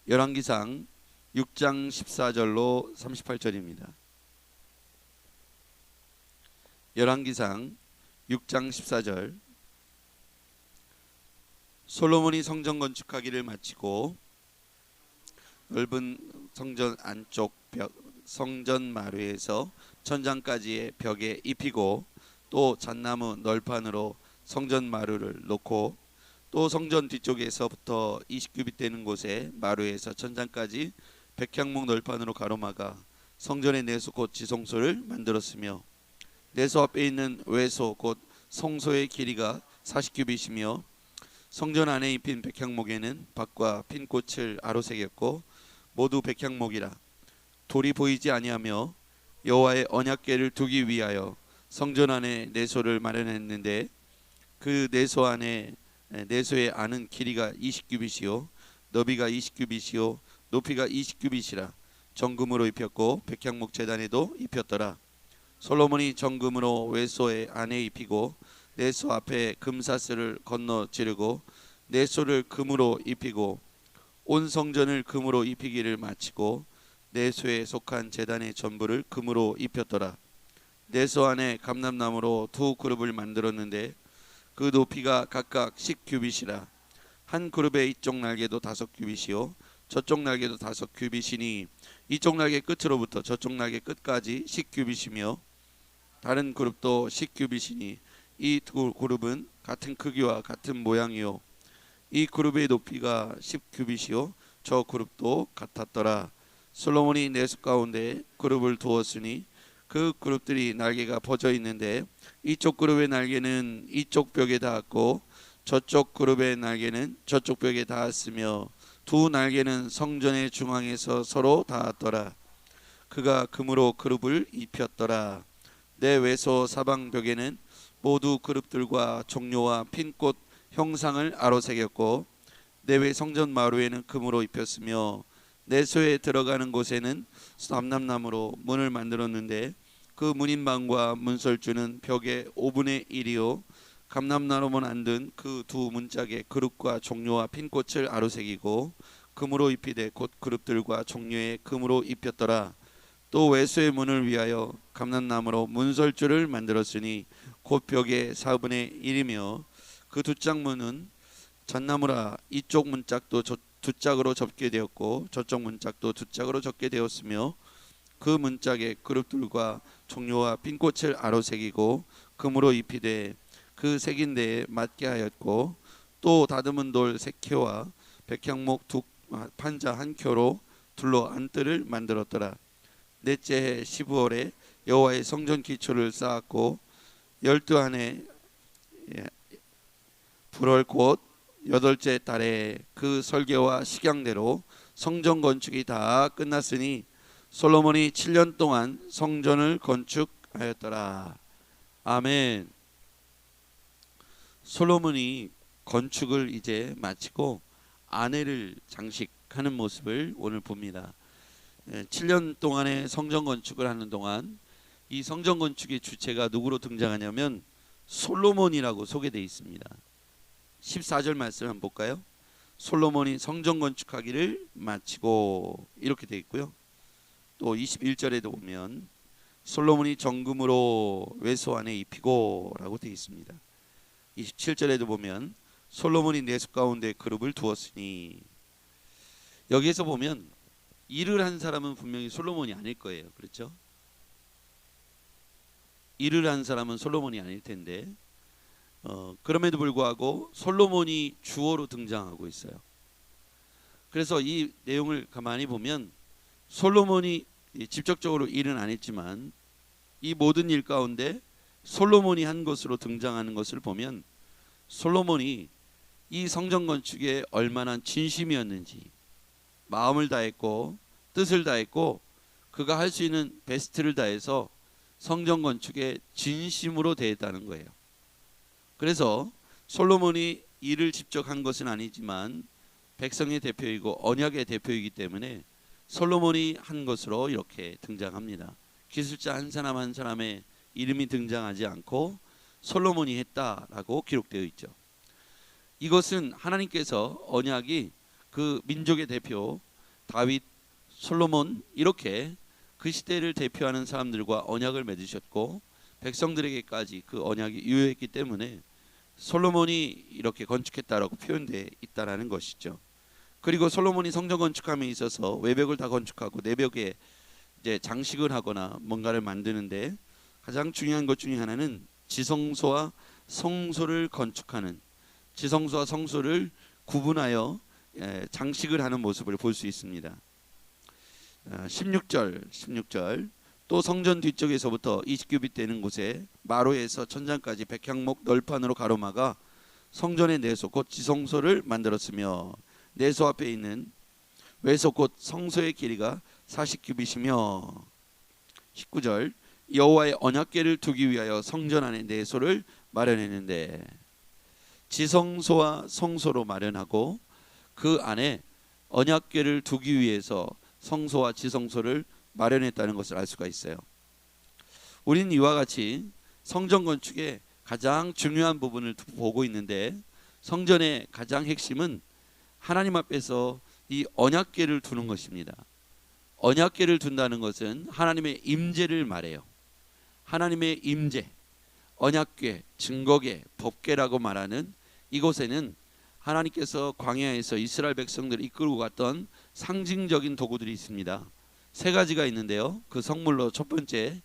열왕기상 6장 14절로 38절입니다. 열왕기상 6장 14절. 솔로몬이 성전 건축하기를 마치고 넓은 성전 안쪽 벽 성전 마루에서 천장까지의 벽에 입히고 또 잣나무 널판으로 성전 마루를 놓고 또 성전 뒤쪽에서부터 20규빗 되는 곳에 마루에서 천장까지 백향목 널판으로 가로막아 성전의 내소 곧 지성소를 만들었으며 내소 앞에 있는 외소 곧 성소의 길이가 40규빗이며 성전 안에 입힌 백향목에는 밭과 핀 꽃을 아로새겼고 모두 백향목이라. 돌이 보이지 아니하며 여호와의 언약궤를 두기 위하여 성전 안에 내소를 마련했는데 그 내소 안에 내소의 안은 길이가 20규빗이요 너비가 20규빗이요 높이가 20규빗이라. 정금으로 입혔고 백향목 제단에도 입혔더라. 솔로몬이 정금으로 외소의 안에 입히고 내소 앞에 금사슬을 건너 지르고 내소를 금으로 입히고 온 성전을 금으로 입히기를 마치고 내소에 속한 제단의 전부를 금으로 입혔더라. 내소 안에 감람나무로 두 그룹을 만들었는데 그 높이가 각각 10규빗이라. 한 그룹의 이쪽 날개도 5규빗이요 저쪽 날개도 5규빗이니 이쪽 날개 끝으로부터 저쪽 날개 끝까지 10규빗이며 다른 그룹도 10규빗이니 이 두 그룹은 같은 크기와 같은 모양이요 이 그룹의 높이가 10규빗이요 저 그룹도 같았더라. 솔로몬이 내소 가운데 그룹을 두었으니 그 그룹들이 날개가 퍼져 있는데 이쪽 그룹의 날개는 이쪽 벽에 닿았고 저쪽 그룹의 날개는 저쪽 벽에 닿았으며 두 날개는 성전의 중앙에서 서로 닿았더라. 그가 금으로 그룹을 입혔더라. 내 외소 사방 벽에는 모두 그룹들과 종료와 핀꽃 형상을 아로새겼고 내외 성전 마루에는 금으로 입혔으며 내소에 들어가는 곳에는 감람나무로 문을 만들었는데 그 문인방과 문설주는 벽의 5분의 1이요 감람나무로 만든 그 두 문짝에 그룹과 종료와 핀꽃을 아로새기고 금으로 입히되 곧 그룹들과 종료에 금으로 입혔더라. 또 외소의 문을 위하여 감람나무로 문설주를 만들었으니 곧 벽의 4분의 1이며 그 두 짝문은 잣나무라. 이쪽 문짝도 두 짝으로 접게 되었고 저쪽 문짝도 두 짝으로 접게 되었으며 그 문짝에 그룹들과 종료와 핀꽃을 아로새기고 금으로 입히되 그 새긴 데에 맞게 하였고 또 다듬은 돌 3켜와 백향목 두 판자 1켜로 둘러 안뜰을 만들었더라. 넷째 해 15월에 여호와의 성전 기초를 쌓았고 12한해 불월 곧 8째 달에 그 설계와 식양대로 성전 건축이 다 끝났으니 솔로몬이 7년 동안 성전을 건축하였더라. 아멘. 솔로몬이 건축을 이제 마치고 아내를 장식하는 모습을 오늘 봅니다. 7년 동안의 성전 건축을 하는 동안 이 성전 건축의 주체가 누구로 등장하냐면 솔로몬이라고 소개되어 있습니다. 14절 말씀 한번 볼까요? 솔로몬이 성전 건축하기를 마치고 이렇게 되어 있고요. 또 21절에도 보면 솔로몬이 정금으로 외소 안에 입히고 라고 되어 있습니다. 27절에도 보면 솔로몬이 내소 가운데 그룹을 두었으니. 여기에서 보면 일을 한 사람은 분명히 솔로몬이 아닐 거예요. 그렇죠? 일을 한 사람은 솔로몬이 아닐 텐데 그럼에도 불구하고 솔로몬이 주어로 등장하고 있어요. 그래서 이 내용을 가만히 보면 솔로몬이 직접적으로 일은 안 했지만 이 모든 일 가운데 솔로몬이 한 것으로 등장하는 것을 보면 솔로몬이 이 성전 건축에 얼마나 진심이었는지, 마음을 다했고 뜻을 다했고 그가 할 수 있는 베스트를 다해서 성전 건축에 진심으로 대했다는 거예요. 그래서 솔로몬이 일을 직접 한 것은 아니지만 백성의 대표이고 언약의 대표이기 때문에 솔로몬이 한 것으로 이렇게 등장합니다. 기술자 한 사람 한 사람의 이름이 등장하지 않고 솔로몬이 했다라고 기록되어 있죠. 이것은 하나님께서 언약이 그 민족의 대표 다윗, 솔로몬 이렇게 그 시대를 대표하는 사람들과 언약을 맺으셨고 백성들에게까지 그 언약이 유효했기 때문에 솔로몬이 이렇게 건축했다라고 표현되어 있다라는 것이죠. 그리고 솔로몬이 성전 건축함에 있어서 외벽을 다 건축하고 내벽에 이제 장식을 하거나 뭔가를 만드는데 가장 중요한 것 중에 하나는 지성소와 성소를 건축하는, 지성소와 성소를 구분하여 장식을 하는 모습을 볼 수 있습니다. 16절 또 성전 뒤쪽에서부터 20규빗 되는 곳에 마루에서 천장까지 백향목 널판으로 가로막아 성전의 내소 곧 지성소를 만들었으며 내소 앞에 있는 외소 곧 성소의 길이가 40규빗이며 19절 여호와의 언약궤를 두기 위하여 성전 안에 내소를 마련했는데 지성소와 성소로 마련하고 그 안에 언약궤를 두기 위해서 성소와 지성소를 마련했다는 것을 알 수가 있어요. 우리는 이와 같이 성전 건축의 가장 중요한 부분을 보고 있는데 성전의 가장 핵심은 하나님 앞에서 이 언약궤를 두는 것입니다. 언약궤를 둔다는 것은 하나님의 임재를 말해요. 하나님의 임재, 언약궤, 증거궤, 법궤라고 말하는 이곳에는 하나님께서 광야에서 이스라엘 백성들을 이끌고 갔던 상징적인 도구들이 있습니다. 세 가지가 있는데요. 그 성물로 첫 번째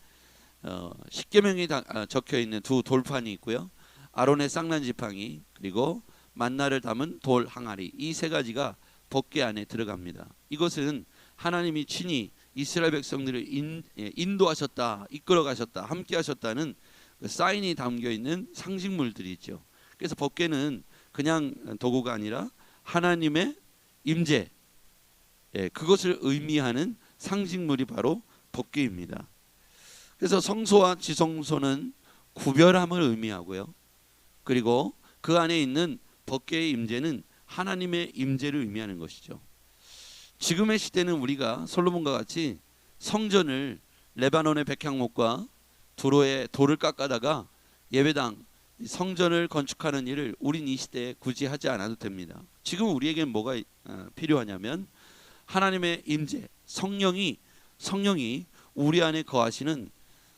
십계명이 적혀 있는 두 돌판이 있고요. 아론의 쌍난 지팡이 그리고 만나를 담은 돌 항아리, 이 세 가지가 법궤 안에 들어갑니다. 이것은 하나님이 친히 이스라엘 백성들을 인도하셨다, 이끌어 가셨다, 함께 하셨다는 그 사인이 담겨 있는 상징물들이죠. 그래서 법궤는 그냥 도구가 아니라 하나님의 임재, 그것을 의미하는 상징물이 바로 법궤입니다. 그래서 성소와 지성소는 구별함을 의미하고요. 그리고 그 안에 있는 법궤의 임재는 하나님의 임재를 의미하는 것이죠. 지금의 시대는 우리가 솔로몬과 같이 성전을 레바논의 백향목과 도로에 돌을 깎아다가 예배당, 성전을 건축하는 일을 우린 이 시대에 굳이 하지 않아도 됩니다. 지금 우리에겐 뭐가 필요하냐면 하나님의 임재, 성령이 우리 안에 거하시는,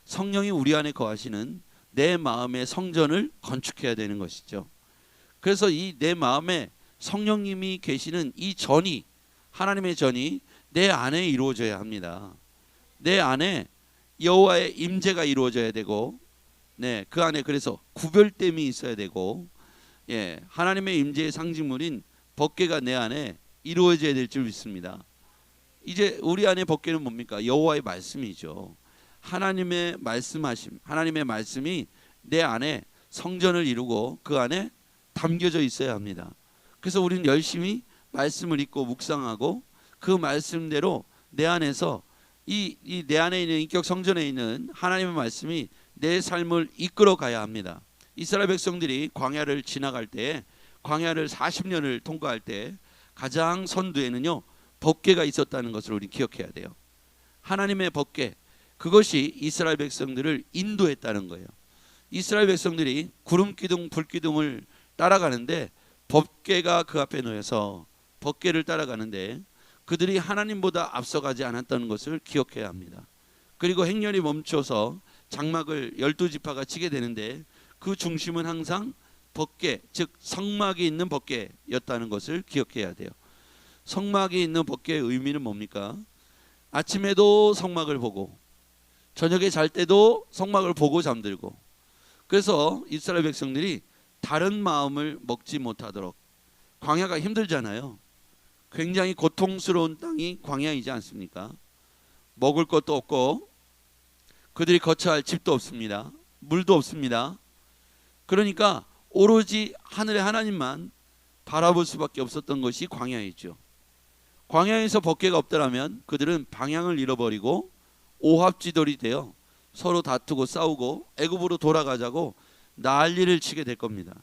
성령이 우리 안에 거하시는 내 마음의 성전을 건축해야 되는 것이죠. 그래서 이 내 마음에 성령님이 계시는 이 전이, 하나님의 전이 내 안에 이루어져야 합니다. 내 안에 여호와의 임재가 이루어져야 되고, 그 안에 그래서 구별됨이 있어야 되고, 하나님의 임재의 상징물인 법궤가 내 안에 이루어져야 될 줄 믿습니다. 이제 우리 안에 법궤는 뭡니까? 여호와의 말씀이죠. 하나님의 말씀하심, 하나님의 말씀이 내 안에 성전을 이루고 그 안에 담겨져 있어야 합니다. 그래서 우리는 열심히 말씀을 읽고 묵상하고 그 말씀대로 내 안에서 이 내 안에 있는 인격 성전에 있는 하나님의 말씀이 내 삶을 이끌어 가야 합니다. 이스라엘 백성들이 광야를 지나갈 때, 광야를 40년을 통과할 때 가장 선두에는요 법궤가 있었다는 것을 우리 기억해야 돼요. 하나님의 법궤, 그것이 이스라엘 백성들을 인도했다는 거예요. 이스라엘 백성들이 구름 기둥, 불 기둥을 따라가는데 법궤가 그 앞에 놓여서 법궤를 따라가는데 그들이 하나님보다 앞서가지 않았다는 것을 기억해야 합니다. 그리고 행렬이 멈춰서 장막을 12지파가 치게 되는데 그 중심은 항상 법궤, 즉 성막이 있는 법궤였다는 것을 기억해야 돼요. 성막이 있는 법궤의 의미는 뭡니까? 아침에도 성막을 보고 저녁에 잘 때도 성막을 보고 잠들고, 그래서 이스라엘 백성들이 다른 마음을 먹지 못하도록, 광야가 힘들잖아요. 굉장히 고통스러운 땅이 광야이지 않습니까? 먹을 것도 없고 그들이 거처할 집도 없습니다. 물도 없습니다. 그러니까 오로지 하늘의 하나님만 바라볼 수밖에 없었던 것이 광야이죠. 광야에서 법궤가 없더라면 그들은 방향을 잃어버리고 오합지졸이 되어 서로 다투고 싸우고 애굽으로 돌아가자고 난리를 치게 될 겁니다.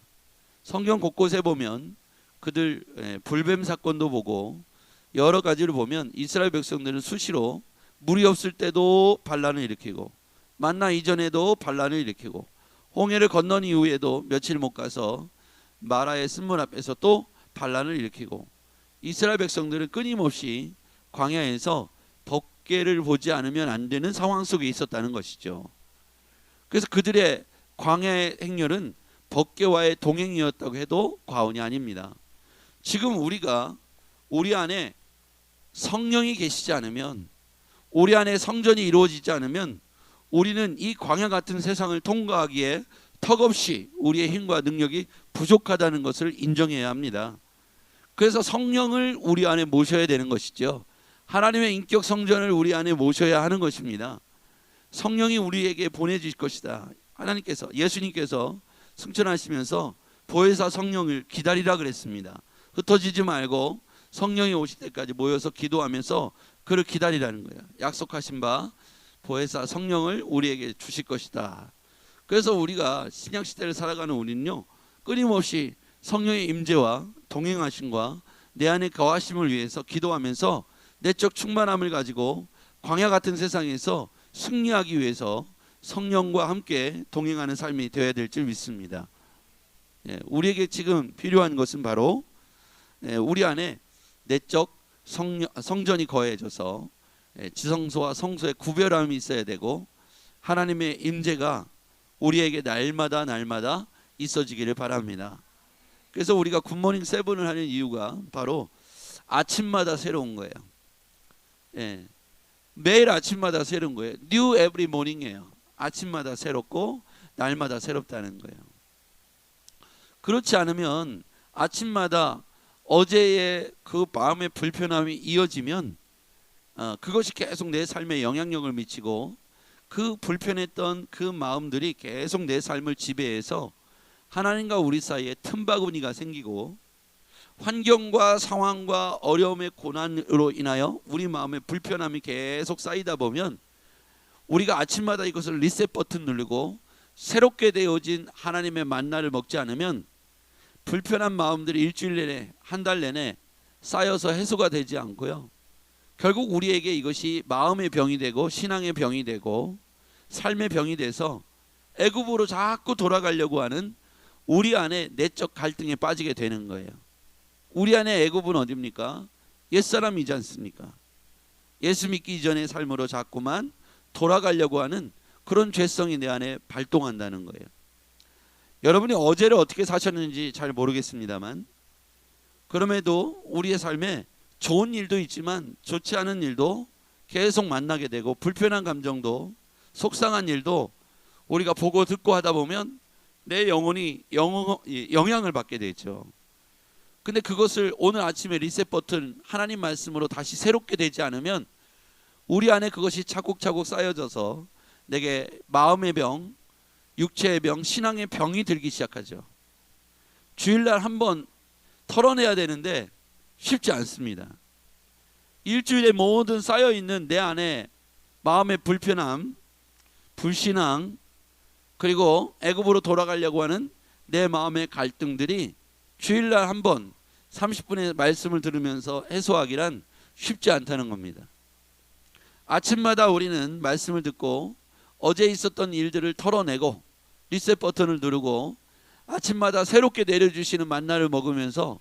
성경 곳곳에 보면 그들 불뱀 사건도 보고 여러 가지를 보면 이스라엘 백성들은 수시로 물이 없을 때도 반란을 일으키고 만나 이전에도 반란을 일으키고 홍해를 건넌 이후에도 며칠 못 가서 마라의 쓴물 앞에서 또 반란을 일으키고, 이스라엘 백성들은 끊임없이 광야에서 법궤를 보지 않으면 안 되는 상황 속에 있었다는 것이죠. 그래서 그들의 광야의 행렬은 법궤와의 동행이었다고 해도 과언이 아닙니다. 지금 우리가 우리 안에 성령이 계시지 않으면, 우리 안에 성전이 이루어지지 않으면 우리는 이 광야 같은 세상을 통과하기에 턱없이 우리의 힘과 능력이 부족하다는 것을 인정해야 합니다. 그래서 성령을 우리 안에 모셔야 되는 것이죠. 하나님의 인격 성전을 우리 안에 모셔야 하는 것입니다. 성령이 우리에게 보내주실 것이다. 하나님께서, 예수님께서 승천하시면서 보혜사 성령을 기다리라 그랬습니다. 흩어지지 말고 성령이 오실 때까지 모여서 기도하면서 그를 기다리라는 거예요. 약속하신 바 보혜사 성령을 우리에게 주실 것이다. 그래서 우리가 신약시대를 살아가는 우리는요, 끊임없이 성령의 임재와 동행하심과 내 안에 거하심을 위해서 기도하면서 내적 충만함을 가지고 광야 같은 세상에서 승리하기 위해서 성령과 함께 동행하는 삶이 되어야 될 줄 믿습니다. 우리에게 지금 필요한 것은 바로 우리 안에 내적 성전이 거해져서 지성소와 성소의 구별함이 있어야 되고, 하나님의 임재가 우리에게 날마다 있어지기를 바랍니다. 그래서 우리가 굿모닝 세븐을 하는 이유가 바로 아침마다 새로운 거예요. 매일 아침마다 새로운 거예요. New every morning이에요. 아침마다 새롭고 날마다 새롭다는 거예요. 그렇지 않으면 아침마다 어제의 그 마음의 불편함이 이어지면 그것이 계속 내 삶에 영향력을 미치고, 그 불편했던 그 마음들이 계속 내 삶을 지배해서 하나님과 우리 사이에 틈바구니가 생기고, 환경과 상황과 어려움의 고난으로 인하여 우리 마음의 불편함이 계속 쌓이다 보면 우리가 아침마다 이것을 리셋 버튼 누르고 새롭게 되어진 하나님의 만나를 먹지 않으면 불편한 마음들이 일주일 내내, 한 달 내내 쌓여서 해소가 되지 않고요, 결국 우리에게 이것이 마음의 병이 되고 신앙의 병이 되고 삶의 병이 돼서 애굽으로 자꾸 돌아가려고 하는 우리 안에 내적 갈등에 빠지게 되는 거예요. 우리 안에 애굽은 어디입니까? 옛사람이지 않습니까? 예수 믿기 이전의 삶으로 자꾸만 돌아가려고 하는 그런 죄성이 내 안에 발동한다는 거예요. 여러분이 어제를 어떻게 사셨는지 잘 모르겠습니다만, 그럼에도 우리의 삶에 좋은 일도 있지만 좋지 않은 일도 계속 만나게 되고, 불편한 감정도, 속상한 일도 우리가 보고 듣고 하다 보면 내 영혼이 영향을 받게 되죠. 근데 그것을 오늘 아침에 리셋 버튼 하나님 말씀으로 다시 새롭게 되지 않으면 우리 안에 그것이 차곡차곡 쌓여져서 내게 마음의 병, 육체의 병, 신앙의 병이 들기 시작하죠. 주일날 한번 털어내야 되는데 쉽지 않습니다. 일주일에 모든 쌓여있는 내 안에 마음의 불편함, 불신앙, 그리고 애굽으로 돌아가려고 하는 내 마음의 갈등들이 주일날 한번 30분의 말씀을 들으면서 해소하기란 쉽지 않다는 겁니다. 아침마다 우리는 말씀을 듣고 어제 있었던 일들을 털어내고 리셋 버튼을 누르고 아침마다 새롭게 내려주시는 만나를 먹으면서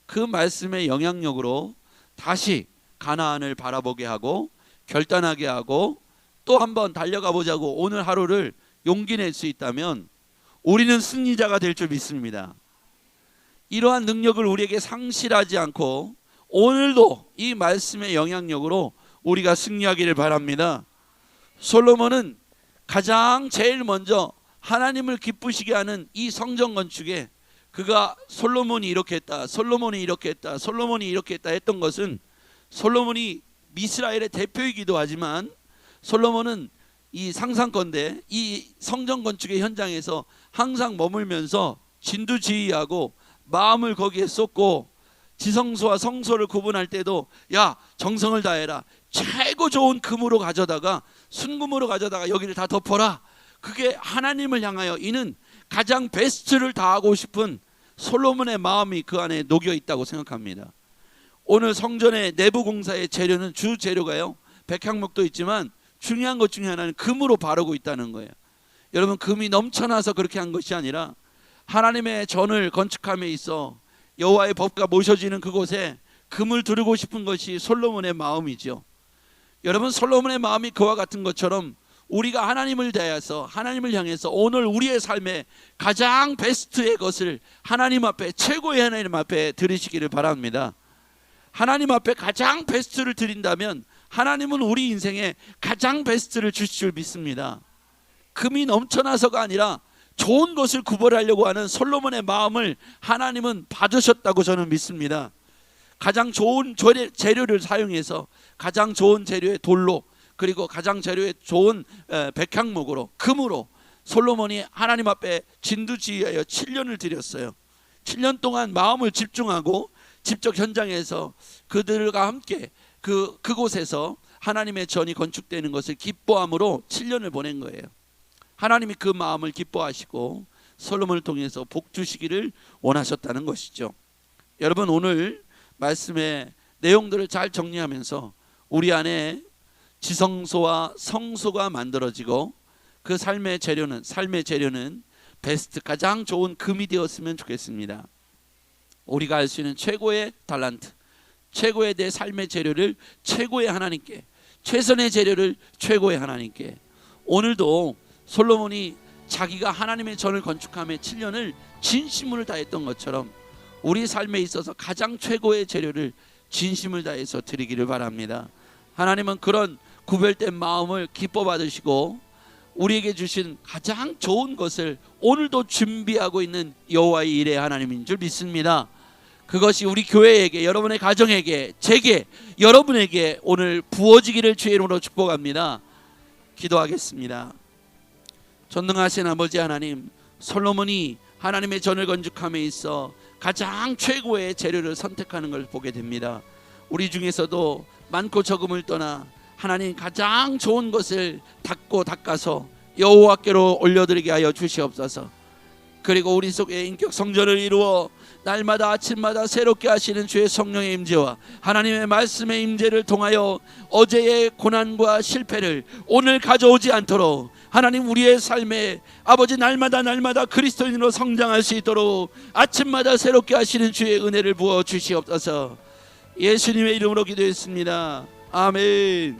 그 말씀의 영향력으로 다시 가나안을 바라보게 하고 결단하게 하고 또 한번 달려가 보자고 오늘 하루를 용기 낼 수 있다면 우리는 승리자가 될 줄 믿습니다. 이러한 능력을 우리에게 상실하지 않고 오늘도 이 말씀의 영향력으로 우리가 승리하기를 바랍니다. 솔로몬은 가장 제일 먼저 하나님을 기쁘시게 하는 이 성전 건축에 그가 솔로몬이 이렇게 했다, 솔로몬이 이렇게 했다, 솔로몬이 이렇게 했다 했던 것은, 솔로몬이 이스라엘의 대표이기도 하지만 솔로몬은 이 상상건대 이 성전 건축의 현장에서 항상 머물면서 진두지휘하고 마음을 거기에 쏟고 지성소와 성소를 구분할 때도 야 정성을 다해라, 최고 좋은 금으로 가져다가 순금으로 가져다가 여기를 다 덮어라. 그게 하나님을 향하여 이는 가장 베스트를 다하고 싶은 솔로몬의 마음이 그 안에 녹여 있다고 생각합니다. 오늘 성전의 내부 공사의 재료는 주 재료가요, 백향목도 있지만 중요한 것 중에 하나는 금으로 바르고 있다는 거예요. 여러분, 금이 넘쳐나서 그렇게 한 것이 아니라 하나님의 전을 건축함에 있어 여호와의 법가 모셔지는 그곳에 금을 두르고 싶은 것이 솔로몬의 마음이죠. 여러분, 솔로몬의 마음이 그와 같은 것처럼 우리가 하나님을 대하여서, 하나님을 향해서 오늘 우리의 삶에 가장 베스트의 것을 하나님 앞에, 최고의 하나님 앞에 드리시기를 바랍니다. 하나님 앞에 가장 베스트를 드린다면 하나님은 우리 인생에 가장 베스트를 주실 줄 믿습니다. 금이 넘쳐나서가 아니라 좋은 것을 구별하려고 하는 솔로몬의 마음을 하나님은 받으셨다고 저는 믿습니다. 가장 좋은 재료를 사용해서 가장 좋은 재료의 돌로, 그리고 가장 재료의 좋은 백향목으로, 금으로 솔로몬이 하나님 앞에 진두지휘하여 7년을 드렸어요. 7년 동안 마음을 집중하고 직접 현장에서 그들과 함께 그곳에서 하나님의 전이 건축되는 것을 기뻐함으로 7년을 보낸 거예요. 하나님이 그 마음을 기뻐하시고 솔로몬을 통해서 복 주시기를 원하셨다는 것이죠. 여러분, 오늘 말씀의 내용들을 잘 정리하면서 우리 안에 지성소와 성소가 만들어지고 그 삶의 재료는 베스트, 가장 좋은 금이 되었으면 좋겠습니다. 우리가 알 수 있는 최고의 달란트, 최고의 내 삶의 재료를 최고의 하나님께, 최선의 재료를 최고의 하나님께. 오늘도 솔로몬이 자기가 하나님의 전을 건축함에 7년을 진심을 다했던 것처럼 우리 삶에 있어서 가장 최고의 재료를 진심을 다해서 드리기를 바랍니다. 하나님은 그런 구별된 마음을 기뻐 받으시고 우리에게 주신 가장 좋은 것을 오늘도 준비하고 있는 여호와의 일의 하나님인 줄 믿습니다. 그것이 우리 교회에게, 여러분의 가정에게, 제게, 여러분에게 오늘 부어지기를 주의 이름으로 축복합니다. 기도하겠습니다. 전능하신 아버지 하나님, 솔로몬이 하나님의 전을 건축함에 있어 가장 최고의 재료를 선택하는 걸 보게 됩니다. 우리 중에서도 많고 적음을 떠나 하나님 가장 좋은 것을 닦아서 여호와께로 올려드리게 하여 주시옵소서. 그리고 우리 속에 인격 성전을 이루어 날마다 아침마다 새롭게 하시는 주의 성령의 임재와 하나님의 말씀의 임재를 통하여 어제의 고난과 실패를 오늘 가져오지 않도록 하나님, 우리의 삶에 아버지 날마다 그리스도인으로 성장할 수 있도록 아침마다 새롭게 하시는 주의 은혜를 부어 주시옵소서. 예수님의 이름으로 기도했습니다. 아멘.